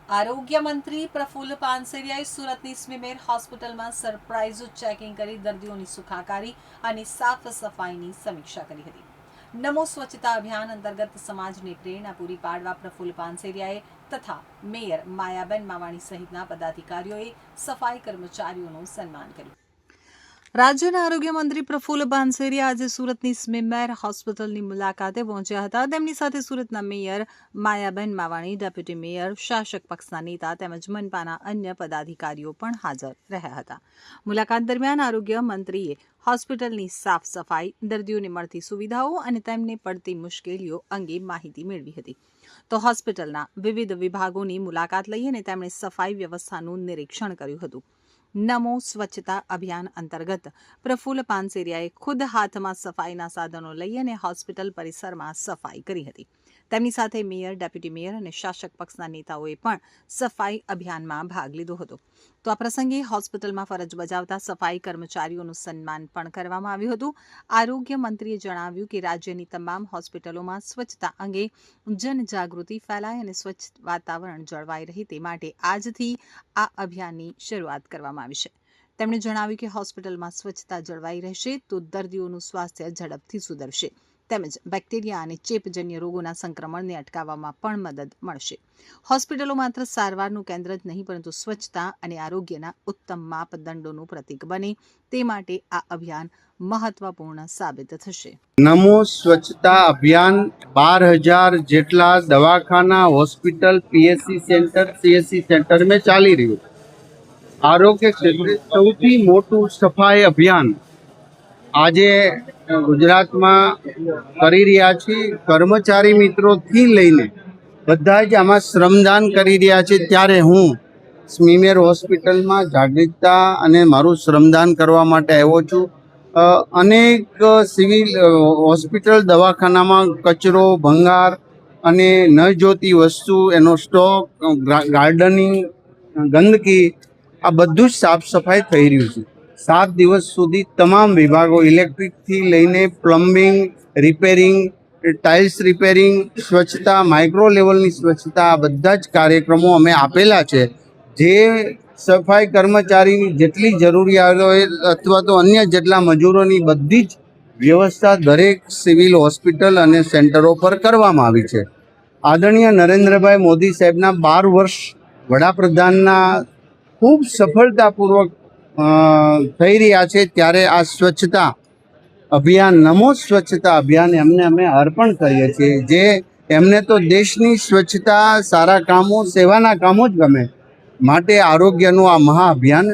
આરોગ્ય મંત્રી પ્રફુલ્લ પાનસેરિયાએ સુરતની સ્મીમેર હોસ્પિટલમાં સરપ્રાઇઝ ચેકિંગ કરી દર્દીઓની સુખાકારી અને સાફ સફાઈની સમીક્ષા કરી હતી। નમો સ્વચ્છતા અભિયાન અંતર્ગત સમાજને પ્રેરણા પૂરી પાડવા પ્રફુલ્લ પાનસેરિયાએ તથા મેયર માયાબેન માવાણી સહિતના પદાધિકારીઓએ સફાઈ કર્મચારીઓનું સન્માન કર્યું। રાજ્યના આરોગ્ય મંત્રી પ્રફુલ્લ પાનસેરિયા આજે સુરતની સ્મીમેર હોસ્પિટલની મુલાકાતે પહોંચ્યા હતા। તેમની સાથે સુરતના mayor Mayaben Mavani, deputy mayor, શાસક પક્ષના નેતા તેમજ મનપાના અન્ય પદાધિકારીઓ પણ હાજર રહ્યા હતા। મુલાકાત દરમિયાન આરોગ્ય મંત્રીએ હોસ્પિટલની સાફ સફાઈ, દર્દીઓને મળતી સુવિધાઓ અને તેમને પડતી મુશ્કેલીઓ અંગે માહિતી મેળવી હતી। તો હોસ્પિટલના વિવિધ વિભાગોની મુલાકાત લઈ અને તેમણે સફાઈ વ્યવસ્થાનું નિરીક્ષણ કર્યું હતું। નમો સ્વચ્છતા અભિયાન અંતર્ગત પ્રફુલ્લ પાનસેરિયાએ ખુદ હાથમાં સફાઈના સાધનો લઈ અને હોસ્પિટલ પરિસરમાં સફાઈ કરી હતી। તેમની સાથે મેયર, ડેપ્યુટી મેયર અને શાસક પક્ષના નેતાઓએ પણ સફાઈ અભિયાનમાં ભાગ લીધો હતો। તો આ પ્રસંગે હોસ્પિટલમાં ફરજ બજાવતા સફાઈ કર્મચારીઓનું સન્માન પણ કરવામાં આવ્યું હતું। આરોગ્ય મંત્રીએ જણાવ્યું કે રાજ્યની તમામ હોસ્પિટલોમાં સ્વચ્છતા અંગે જનજાગૃતિ ફેલાય અને સ્વચ્છ વાતાવરણ જળવાઈ રહે તે માટે આજથી આ અભિયાનની શરૂઆત કરવામાં આવી છે। તેમણે જણાવ્યું કે હોસ્પિટલમાં સ્વચ્છતા જળવાઈ રહેશે તો દર્દીઓનું સ્વાસ્થ્ય ઝડપથી સુધરશે તેમજ બેક્ટેરિયા અને ચેપજન્ય રોગોના સંક્રમણને અટકાવવામાં પણ મદદ મળશે। હોસ્પિટલો માત્ર સારવારનું કેન્દ્ર જ નહીં પરંતુ સ્વચ્છતા અને આરોગ્યના ઉત્તમ માપદંડોનું પ્રતીક બને તે માટે આ અભિયાન મહત્વપૂર્ણ સાબિત થશે। નમો સ્વચ્છતા અભિયાન 12,000 જેટલા દવાખાના, hospital, PSC centre, CSC centre में ચાલી રહ્યું। આરોગ્ય ક્ષેત્રે સૌથી મોટું સફાઈ અભિયાન આજે ગુજરાતમાં કરી રહ્યા છીએ। કર્મચારી મિત્રોથી લઈને બધા જ આમાં શ્રમદાન કરી રહ્યા છે। ત્યારે હું સ્મીમેર હોસ્પિટલમાં જાગૃતતા અને મારું શ્રમદાન કરવા માટે આવ્યો છું। અનેક સિવિલ હોસ્પિટલ દવાખાનામાં કચરો, ભંગાર અને ન જોતી વસ્તુ, એનો સ્ટોક, ગાર્ડનિંગ, ગંદકી, આ બધું જ સાફ સફાઈ થઈ રહ્યું છે। 7 દિવસ સુધી તમામ વિભાગો, ઇલેક્ટ્રિકથી લઈને પ્લમ્બિંગ, રિપેરિંગ, ટાઇલ્સ રિપેરિંગ, સ્વચ્છતા, માઇક્રો લેવલની સ્વચ્છતા, આ બધા જ કાર્યક્રમો અમે આપેલા છે। જે સફાઈ કર્મચારીની જેટલી જરૂરિયાત હોય અથવા તો અન્ય જેટલા મજૂરોની બધી જ વ્યવસ્થા દરેક સિવિલ હોસ્પિટલ અને સેન્ટરો પર કરવામાં આવી છે। આદરણીય નરેન્દ્રભાઈ મોદી સાહેબના 12 વર્ષ વડાપ્રધાનના ખૂબ સફળતાપૂર્વક થઈ રહ્યા છે। ત્યારે આ સ્વચ્છતા અભિયાન, નમો સ્વચ્છતા અભિયાન એમને અમે અર્પણ કરીએ છીએ। જે એમને તો દેશની સ્વચ્છતા, સારા કામો, સેવાના કામો જ ગમે, માટે આરોગ્યનું આ મહાઅભિયાન